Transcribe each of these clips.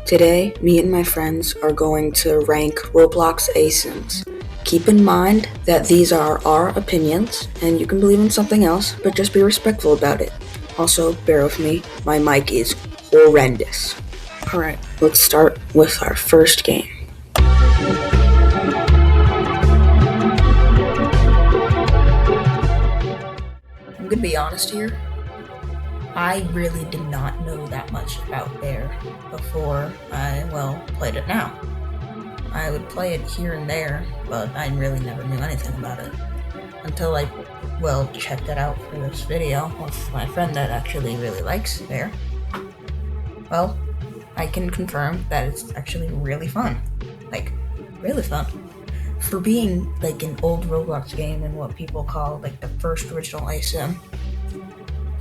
Today, me and my friends are going to rank Roblox ASYMs. Keep in mind that these are our opinions, and you can believe in something else, but just be respectful about it. Also, bear with me, my mic is horrendous. Alright, let's start with our first game. I'm gonna be honest here. I really did not know that much about Bear before I, played it now. I would play it here and there, but I really never knew anything about it. Until I, checked it out for this video with my friend that actually really likes Bear. Well, I can confirm that it's actually really fun. Really fun. For being, an old Roblox game and what people call, the first original ASYM,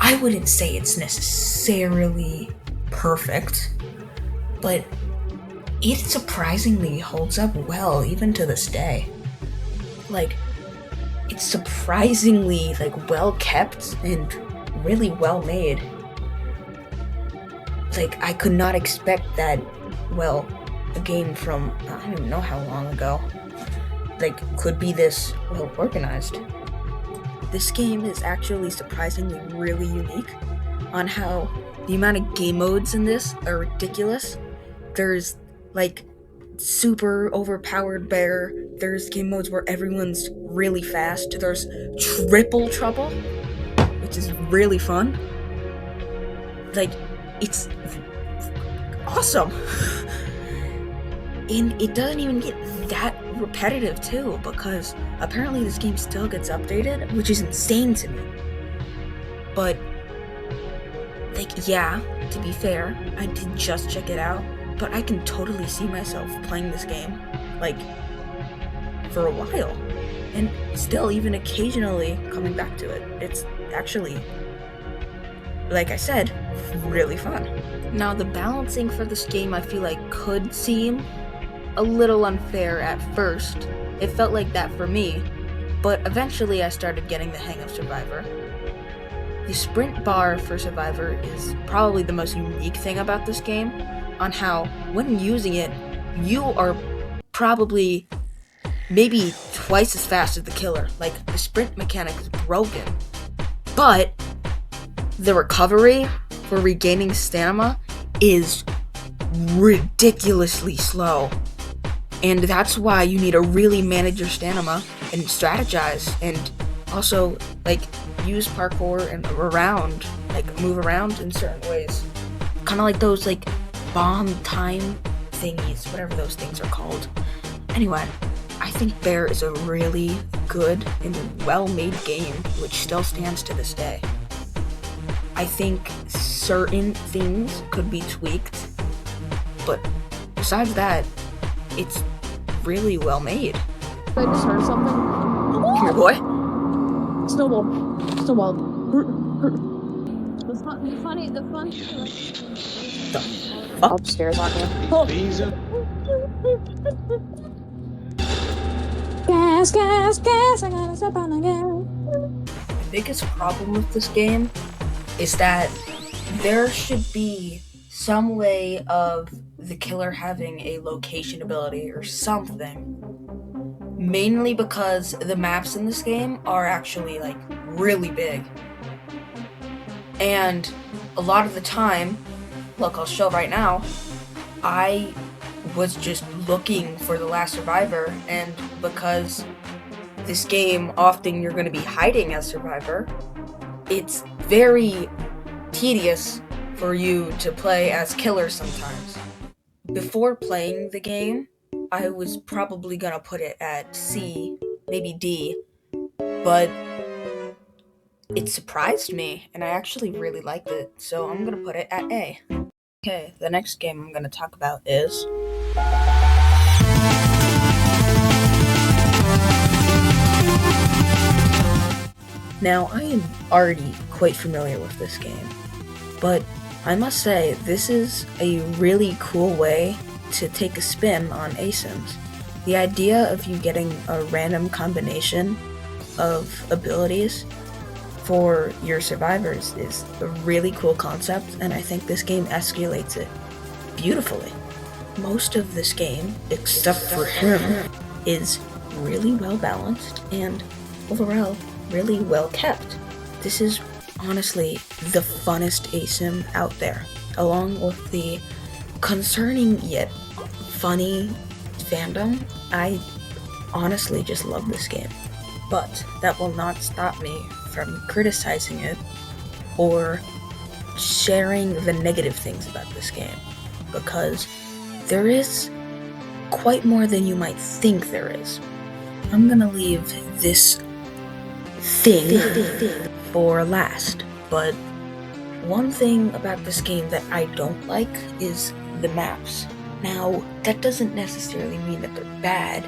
I wouldn't say it's necessarily perfect, but it surprisingly holds up well even to this day. It's surprisingly well kept and really well made. I could not expect that, a game from I don't even know how long ago could be this well organized. This game is actually surprisingly really unique on how the amount of game modes in this are ridiculous. There's super overpowered bear, there's game modes where everyone's really fast, there's triple trouble, which is really fun. It's awesome. And it doesn't even get that repetitive too, because apparently this game still gets updated, which is insane to me. But to be fair, I did just check it out, but I can totally see myself playing this game for a while, and still even occasionally coming back to it. It's actually, like I said, really fun. Now, the balancing for this game I feel could seem a little unfair at first. It felt like that for me, but eventually I started getting the hang of Survivor. The sprint bar for Survivor is probably the most unique thing about this game, on how, when using it, you are probably maybe twice as fast as the killer. The sprint mechanic is broken, but the recovery for regaining stamina is ridiculously slow. And that's why you need to really manage your stamina and strategize, and also use parkour and move around in certain ways. Kind of like those bomb time thingies, whatever those things are called. Anyway, I think Bear is a really good and well-made game, which still stands to this day. I think certain things could be tweaked, but besides that, it's really well made. I just heard something. Come here, boy. Snowball. The fun. The fuck? Upstairs on you. Gas, I gotta step on again. The biggest problem with this game is that there should be some way of the killer having a location ability or something. Mainly because the maps in this game are actually really big. And a lot of the time, look, I'll show right now, I was just looking for the last survivor, and because this game often you're going to be hiding as survivor, it's very tedious for you to play as killer sometimes. Before playing the game, I was probably gonna put it at C, maybe D, but it surprised me, and I actually really liked it, so I'm gonna put it at A. Okay, the next game I'm gonna talk about is Now, I am already quite familiar with this game, but I must say, this is a really cool way to take a spin on ASYMs. The idea of you getting a random combination of abilities for your survivors is a really cool concept, and I think this game escalates it beautifully. most of this game, except for him, is really well balanced and overall really well kept. This is honestly the funnest ASYM out there, along with the concerning yet funny fandom. I honestly just love this game, but that will not stop me from criticizing it or sharing the negative things about this game, because there is quite more than you might think there is. I'm gonna leave this thing for last, but one thing about this game that I don't like is the maps. Now, that doesn't necessarily mean that they're bad,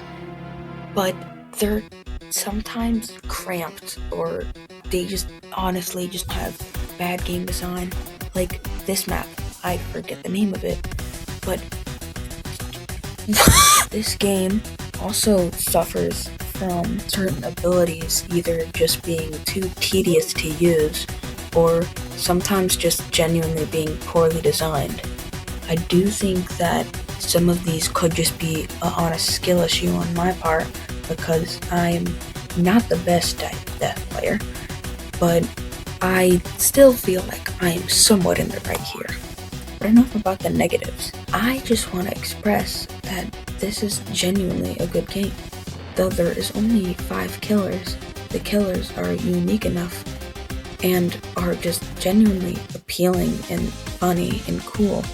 but they're sometimes cramped, or they just honestly just have bad game design. Like this map, I forget the name of it, but this game also suffers from certain abilities either just being too tedious to use, or sometimes just genuinely being poorly designed. I do think that some of these could just be a honest skill issue on my part, because I'm not the best death player, but I still feel like I am somewhat in the right here. But enough about the negatives. I just want to express that this is genuinely a good game. Though there is only 5 killers, the killers are unique enough and are just genuinely appealing and funny and cool.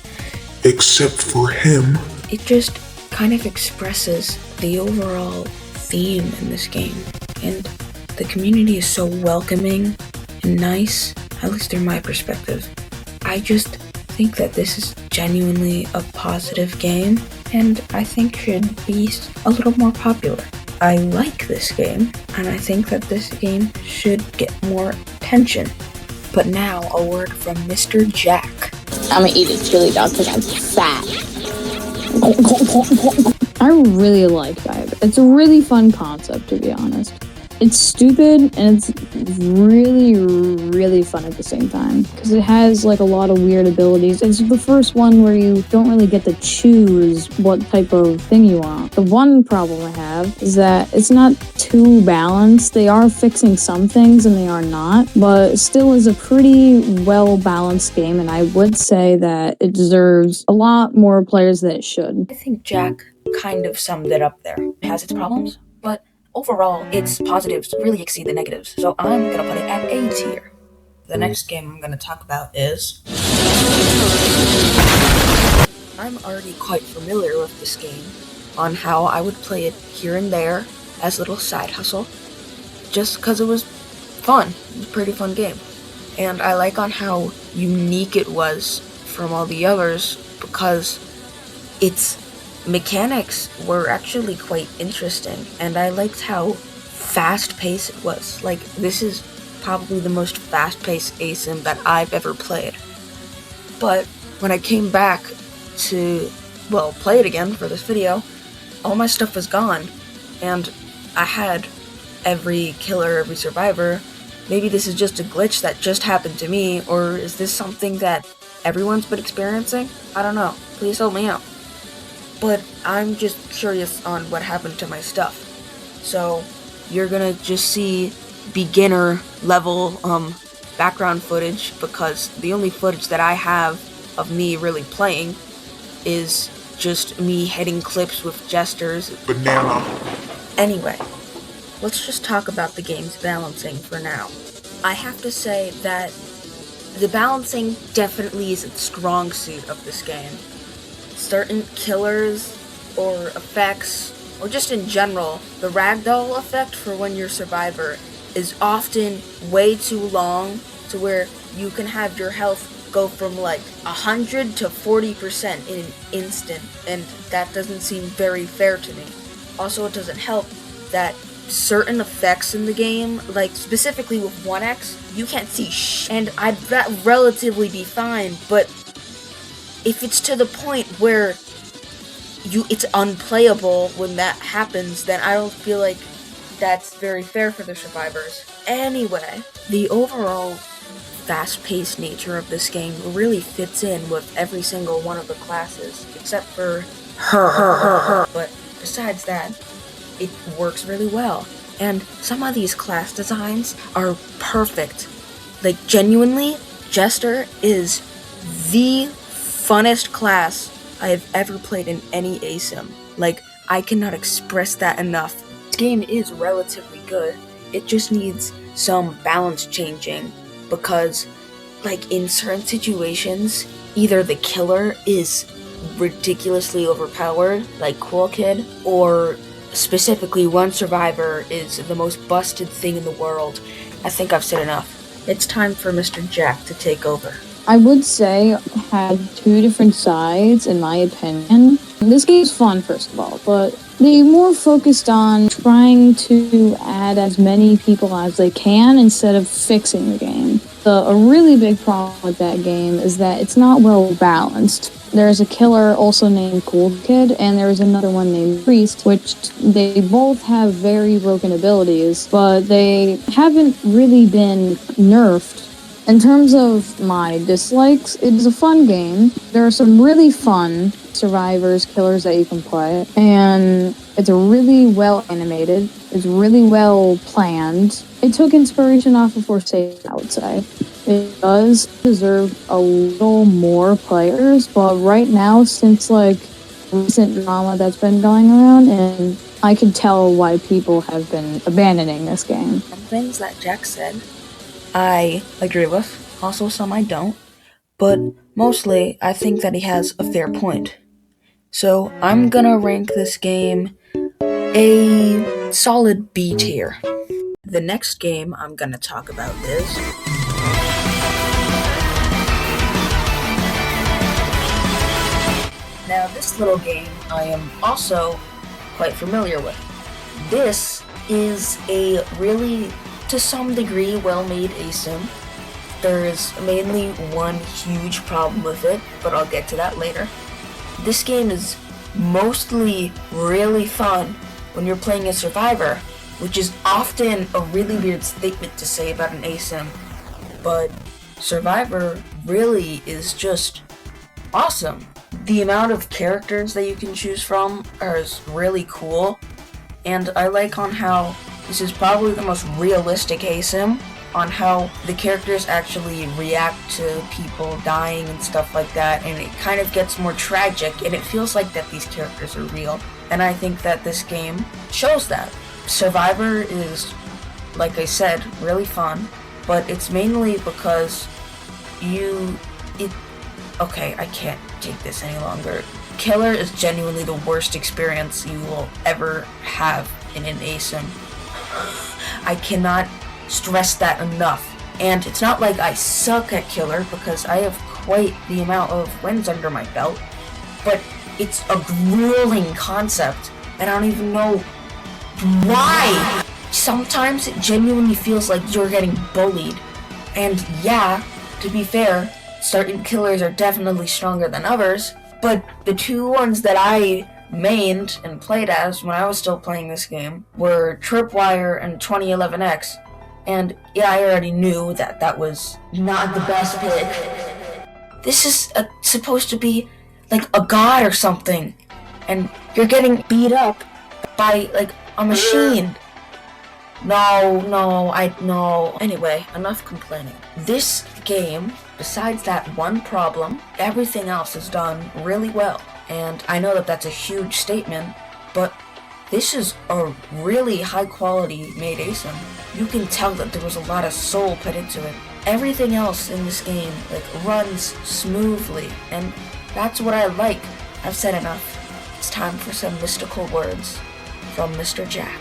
Except for him. It just kind of expresses the overall theme in this game, and the community is so welcoming and nice, at least from my perspective. I just think that this is genuinely a positive game, and I think should be a little more popular. I like this game, and I think that this game should get more attention. But now, a word from Mr. Jack. I'm gonna eat a chili dog because I'm fat. I really like that. It's a really fun concept, to be honest. It's stupid and it's really, really fun at the same time, because it has like a lot of weird abilities. It's the first one where you don't really get to choose what type of thing you want. The one problem I have is that it's not too balanced. They are fixing some things and they are not, but it still is a pretty well balanced game, and I would say that it deserves a lot more players than it should. I think Jack kind of summed it up there. It has its problems, but overall, its positives really exceed the negatives, so I'm gonna put it at A tier. The next game I'm gonna talk about is... I'm already quite familiar with this game, on how I would play it here and there as a little side hustle, just because it was fun. It was a pretty fun game. And I like on how unique it was from all the others, because its mechanics were actually quite interesting, and I liked how fast-paced it was. Like, this is probably the most fast-paced ASYM that I've ever played. But when I came back to, well, play it again for this video, all my stuff was gone, and I had every killer, every survivor. Maybe this is just a glitch that just happened to me, or is this something that everyone's been experiencing? I don't know. Please help me out. But I'm just curious on what happened to my stuff. So you're gonna just see beginner level background footage, because the only footage that I have of me really playing is just me hitting clips with gestures. Banana. Anyway, let's just talk about the game's balancing for now. I have to say that the balancing definitely is a strong suit of this game. Certain killers or effects, or just in general, the ragdoll effect for when you're a survivor is often way too long, to where you can have your health go from like 100 to 40% in an instant, and that doesn't seem very fair to me. Also, it doesn't help that certain effects in the game, like specifically with 1x, you can't see and that relatively be fine, but if it's to the point where it's unplayable when that happens, then I don't feel like that's very fair for the survivors. Anyway, the overall fast-paced nature of this game really fits in with every single one of the classes, except for her. But besides that, it works really well. And some of these class designs are perfect. Like, genuinely, Jester is the funnest class I have ever played in any ASYM. Like, I cannot express that enough. This game is relatively good. It just needs some balance changing because, like, in certain situations, either the killer is ridiculously overpowered, like Cool Kid, or specifically one survivor is the most busted thing in the world. I think I've said enough. It's time for Mr. Jack to take over. I would say it had two different sides, in my opinion. This game's fun, first of all, but they more focused on trying to add as many people as they can instead of fixing the game. A really big problem with that game is that it's not well balanced. There's a killer also named Cool Kid, and there's another one named Priest, which they both have very broken abilities, but they haven't really been nerfed. In terms of my dislikes, it is a fun game. There are some really fun survivors, killers that you can play, and it's really well animated. It's really well planned. It took inspiration off of Forsaken, I would say. It does deserve a little more players, but right now, since like recent drama that's been going around, and I can tell why people have been abandoning this game. Some things that Jack said, I agree with. Also, some I don't. But mostly, I think that he has a fair point. So, I'm gonna rank this game a solid B tier. The next game I'm gonna talk about is now, this little game I am also quite familiar with. This is a really, to some degree, well-made ASYM. There is mainly one huge problem with it, but I'll get to that later. This game is mostly really fun when you're playing a survivor, which is often a really weird statement to say about an ASYM, but Survivor really is just awesome. The amount of characters that you can choose from is really cool, and I like on how this is probably the most realistic ASYM, on how the characters actually react to people dying and stuff like that, and it kind of gets more tragic, and it feels like that these characters are real, and I think that this game shows that. Survivor is, like I said, really fun, but it's mainly because okay, I can't take this any longer. Killer is genuinely the worst experience you will ever have in an ASYM. I cannot stress that enough. And it's not like I suck at Killer, because I have quite the amount of wins under my belt, but it's a grueling concept, and I don't even know why. Sometimes it genuinely feels like you're getting bullied. And yeah, to be fair, certain killers are definitely stronger than others, but the two ones that I mained and played as when I was still playing this game were Tripwire and 2011X, and yeah, I already knew that that was not the best pick. This is supposed to be like a god or something, and you're getting beat up by like a machine. No. Anyway, enough complaining. This game, besides that one problem, everything else is done really well. And I know that that's a huge statement, but this is a really high quality made ASYM. You can tell that there was a lot of soul put into it. Everything else in this game runs smoothly, and that's what I like. I've said enough. It's time for some mystical words from Mr. Jack.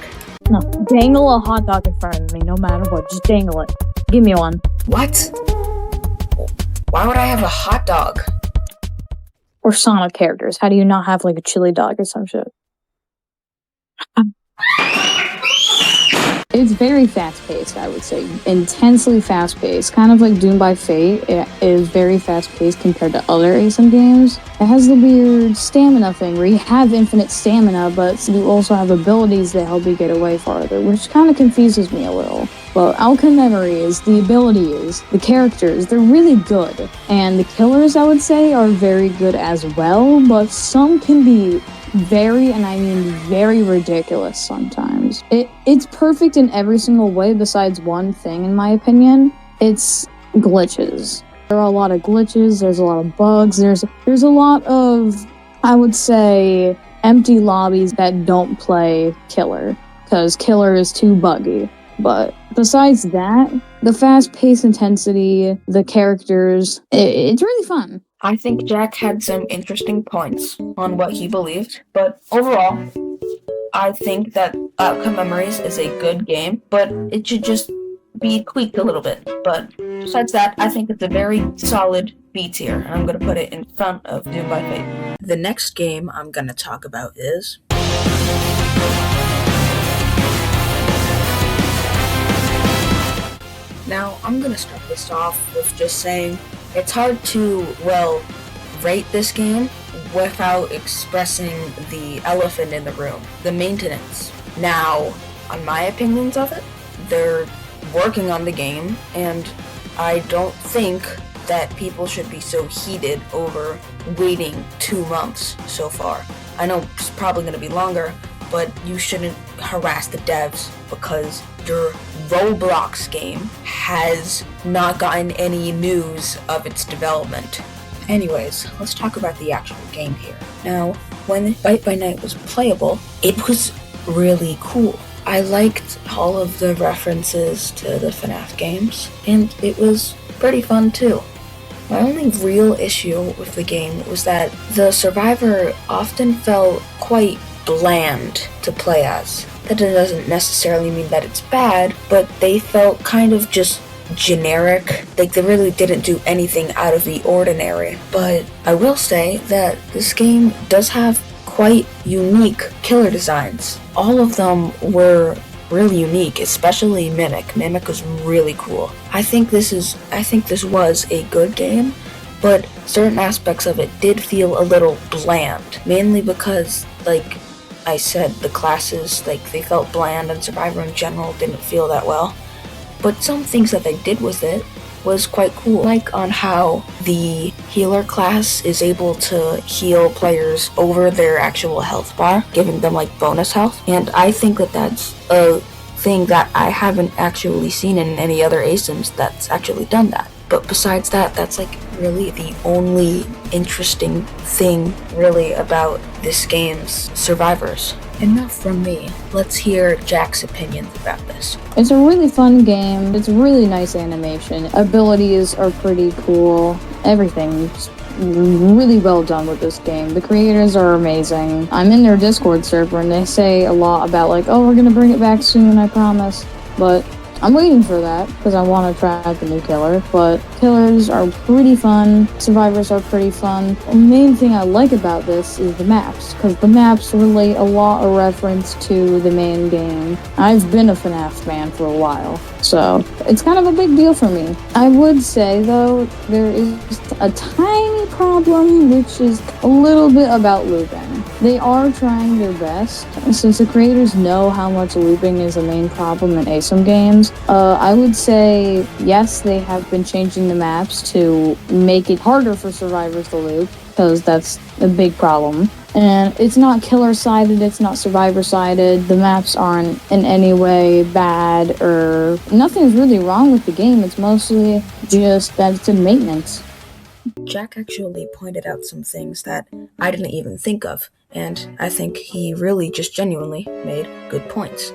No, dangle a hot dog in front of me, no matter what. Just dangle it. Give me one. What? Why would I have a hot dog? Or Sonic characters. How do you not have like a chili dog or some shit? It's very fast-paced, I would say. Intensely fast-paced. Kind of like Doom by Fate. It is very fast-paced compared to other ASYM games. It has the weird stamina thing where you have infinite stamina, but you also have abilities that help you get away farther, which kind of confuses me a little. But ASYM memories, the abilities, the characters, they're really good. And the killers, I would say, are very good as well, but some can be very, and I mean very ridiculous sometimes. It's perfect in every single way besides one thing, in my opinion. It's glitches. There are a lot of glitches, there's a lot of bugs, there's a lot of, I would say, empty lobbies that don't play Killer, because Killer is too buggy. But besides that, the fast-paced intensity, the characters, it's really fun. I think Jack had some interesting points on what he believed, but overall, I think that Outcome Memories is a good game, but it should just be tweaked a little bit. But besides that, I think it's a very solid B tier, and I'm going to put it in front of Doom by Fate. The next game I'm going to talk about is... Now, I'm going to start this off with just saying it's hard to, well, rate this game without expressing the elephant in the room, the maintenance. Now, on my opinions of it, they're working on the game, and I don't think that people should be so heated over waiting 2 months so far. I know it's probably going to be longer, but you shouldn't harass the devs because your Roblox game has not gotten any news of its development. Anyways, let's talk about the actual game here. Now, when Bite by Night was playable, it was really cool. I liked all of the references to the FNAF games, and it was pretty fun too. My only real issue with the game was that the survivor often felt quite bland to play as. That doesn't necessarily mean that it's bad, but they felt kind of just generic. Like they really didn't do anything out of the ordinary. But I will say that this game does have quite unique killer designs. All of them were really unique, especially Mimic. Mimic was really cool. I think this was a good game, but certain aspects of it did feel a little bland, mainly because, like I said, the classes, they felt bland, and Survivor in general didn't feel that well. But some things that they did with it was quite cool, like on how the healer class is able to heal players over their actual health bar, giving them like bonus health. And I think that that's a thing that I haven't actually seen in any other ASYMs that's actually done that. But besides that, that's like really the only interesting thing really about this game's survivors. Enough from me. Let's hear Jack's opinions about this. It's a really fun game. It's really nice animation. Abilities are pretty cool. Everything's really well done with this game. The creators are amazing. I'm in their Discord server and they say a lot about like, oh, we're gonna bring it back soon, I promise. But I'm waiting for that because I want to try out the new killer, but killers are pretty fun, survivors are pretty fun. The main thing I like about this is the maps, because the maps relate a lot of reference to the main game. I've been a FNAF fan for a while, so it's kind of a big deal for me. I would say, though, there is a tiny problem, which is a little bit about looping. They are trying their best, since the creators know how much looping is a main problem in ASYM games. I would say, yes, they have been changing the maps to make it harder for survivors to loop, because that's a big problem. And it's not killer-sided, it's not survivor-sided. The maps aren't in any way bad, or nothing's really wrong with the game. It's mostly just that it's in maintenance. Jack actually pointed out some things that I didn't even think of, and I think he really just genuinely made good points.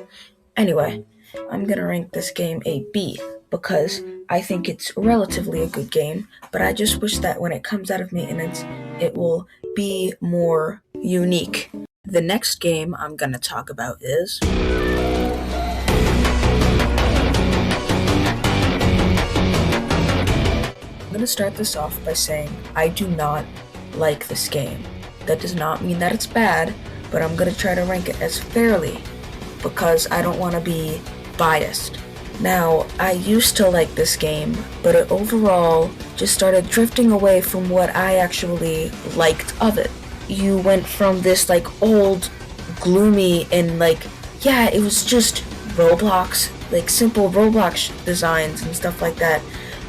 Anyway, I'm gonna rank this game a B, because I think it's relatively a good game, but I just wish that when it comes out of maintenance, it will be more unique. The next game I'm gonna talk about is... I'm gonna start this off by saying I do not like this game. That does not mean that it's bad, but I'm gonna try to rank it as fairly because I don't want to be biased. Now, I used to like this game, but it overall just started drifting away from what I actually liked of it. You went from this like old, gloomy, and like, yeah, it was just Roblox, like simple Roblox designs and stuff like that,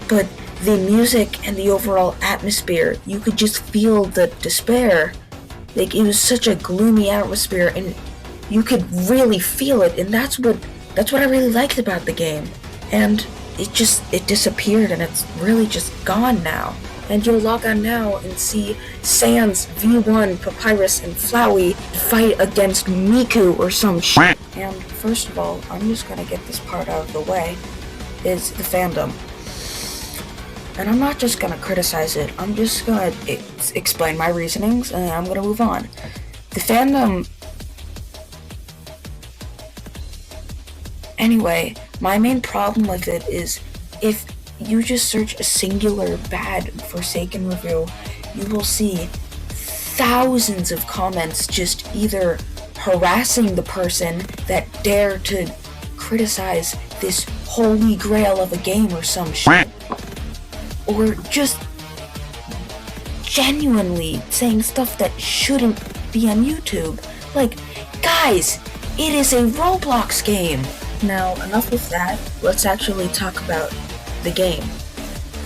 but the music and the overall atmosphere, you could just feel the despair. Like, it was such a gloomy atmosphere, and you could really feel it, and that's what I really liked about the game. And it disappeared, and it's really just gone now. And you'll log on now and see Sans, V1, Papyrus, and Flowey fight against Miku or some shit. And first of all, I'm just gonna get this part out of the way, is the fandom. And I'm not just gonna criticize it, I'm just gonna explain my reasonings, and I'm gonna move on. The fandom... Anyway, my main problem with it is, if you just search a singular bad Forsaken review, you will see thousands of comments just either harassing the person that dare to criticize this holy grail of a game or some shit, or just genuinely saying stuff that shouldn't be on YouTube. Like, guys, it is a Roblox game! Now, enough with that, let's actually talk about the game.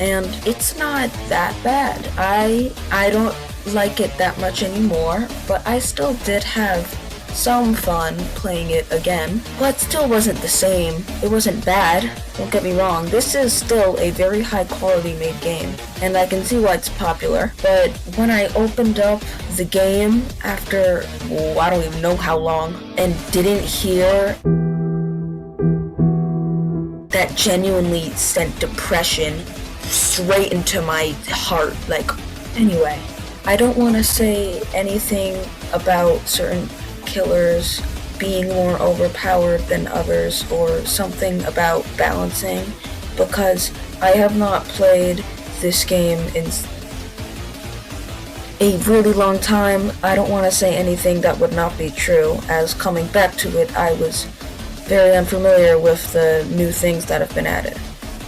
And it's not that bad. I don't like it that much anymore, but I still did have some fun playing it again, but still wasn't the same. It wasn't bad, don't get me wrong. This is still a very high quality made game, and I can see why it's popular. But when I opened up the game after, I don't even know how long, and didn't hear that genuinely sent depression straight into my heart. Like, anyway, I don't want to say anything about certain killers being more overpowered than others or something about balancing, because I have not played this game in a really long time. I don't want to say anything that would not be true, as coming back to it, I was very unfamiliar with the new things that have been added.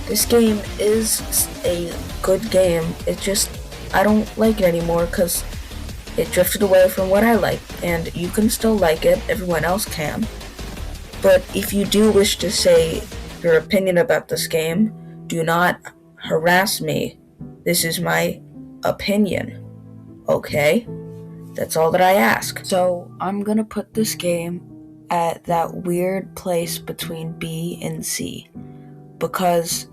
This game is a good game, it just, I don't like it anymore because it drifted away from what I like, and you can still like it, everyone else can. But if you do wish to say your opinion about this game, do not harass me. This is my opinion, okay? That's all that I ask. So I'm gonna put this game at that weird place between B and C, because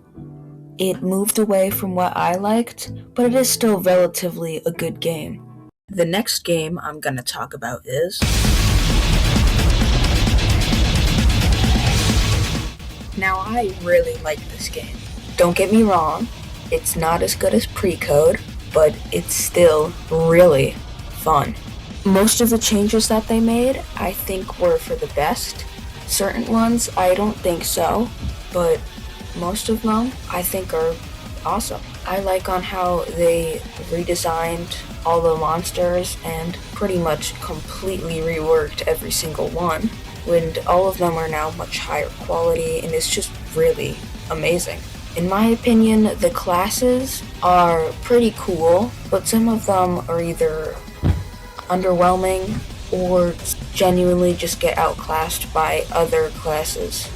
it moved away from what I liked, but it is still relatively a good game. The next game I'm gonna talk about is... Now, I really like this game. Don't get me wrong, it's not as good as Pre-Code, but it's still really fun. Most of the changes that they made, I think, were for the best. Certain ones, I don't think so, but most of them, I think, are awesome. I like on how they redesigned all the monsters and pretty much completely reworked every single one, when all of them are now much higher quality, and it's just really amazing. In my opinion, the classes are pretty cool, but some of them are either underwhelming or genuinely just get outclassed by other classes.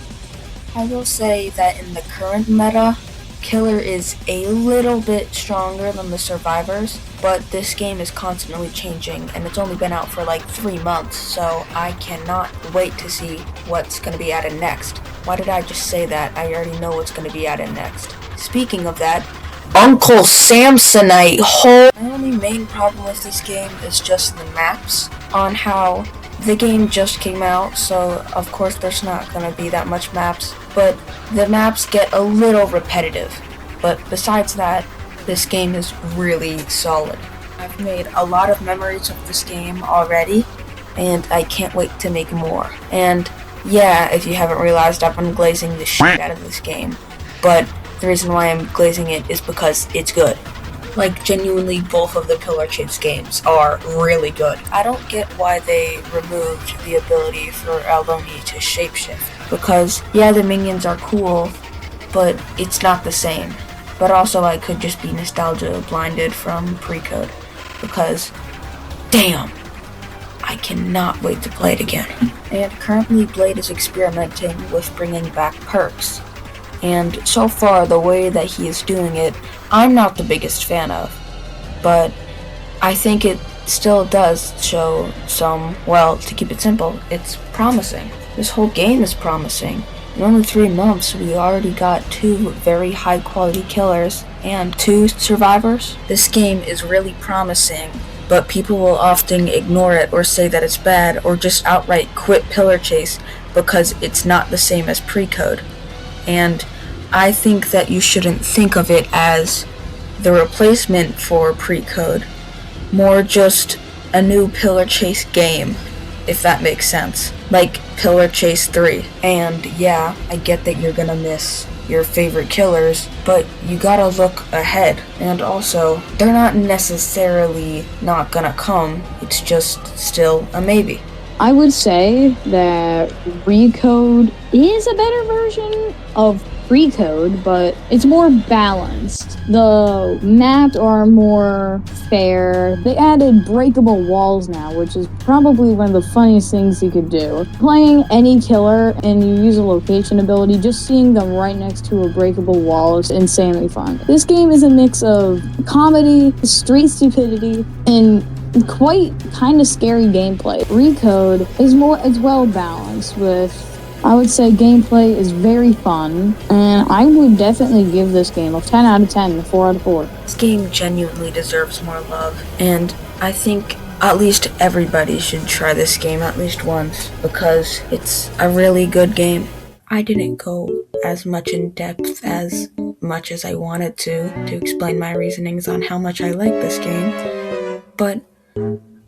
I will say that in the current meta, Killer is a little bit stronger than the survivors, but this game is constantly changing, and it's only been out for like 3 months, so I cannot wait to see what's going to be added next. Why did I just say that? I already know what's going to be added next. Speaking of that, Uncle Samsonite, my only main problem with this game is just the maps, on how the game just came out, so of course there's not gonna be that much maps, but the maps get a little repetitive. But besides that, this game is really solid. I've made a lot of memories of this game already, and I can't wait to make more. And yeah, if you haven't realized, I've been glazing the shit out of this game, but the reason why I'm glazing it is because it's good. Like, genuinely, both of the Pillar Chase games are really good. I don't get why they removed the ability for Alboni to shapeshift. Because, yeah, the minions are cool, but it's not the same. But also, I could just be nostalgia blinded from pre-code. Because, damn, I cannot wait to play it again. And currently, Blade is experimenting with bringing back perks. And so far, the way that he is doing it, I'm not the biggest fan of. But I think it still does show some, well, to keep it simple, it's promising. This whole game is promising. In only 3 months, we already got 2 very high quality killers and 2 survivors. This game is really promising, but people will often ignore it or say that it's bad or just outright quit Pillar Chase because it's not the same as pre-code. And I think that you shouldn't think of it as the replacement for pre-code, more just a new Pillar Chase game, if that makes sense. Like Pillar Chase 3. And yeah, I get that you're gonna miss your favorite killers, but you gotta look ahead. And also, they're not necessarily not gonna come, it's just still a maybe. I would say that Recode is a better version of Recode, but it's more balanced. The maps are more fair. They added breakable walls now, which is probably one of the funniest things you could do. Playing any killer and you use a location ability, just seeing them right next to a breakable wall is insanely fun. This game is a mix of comedy, street stupidity, and quite kind of scary gameplay. Recode is well balanced with, I would say, gameplay is very fun, and I would definitely give this game a 10 out of 10, a 4 out of 4. This game genuinely deserves more love, and I think at least everybody should try this game at least once, because it's a really good game. I didn't go as much in depth as much as I wanted to explain my reasonings on how much I like this game, but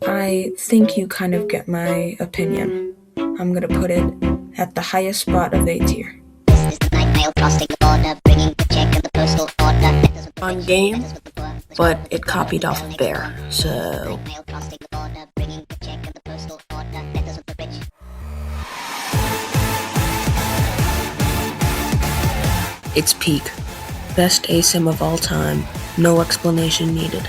I think you kind of get my opinion. I'm gonna put it at the highest spot of A tier. On game, but it copied off of Bear, so... It's peak. Best ASYM of all time. No explanation needed.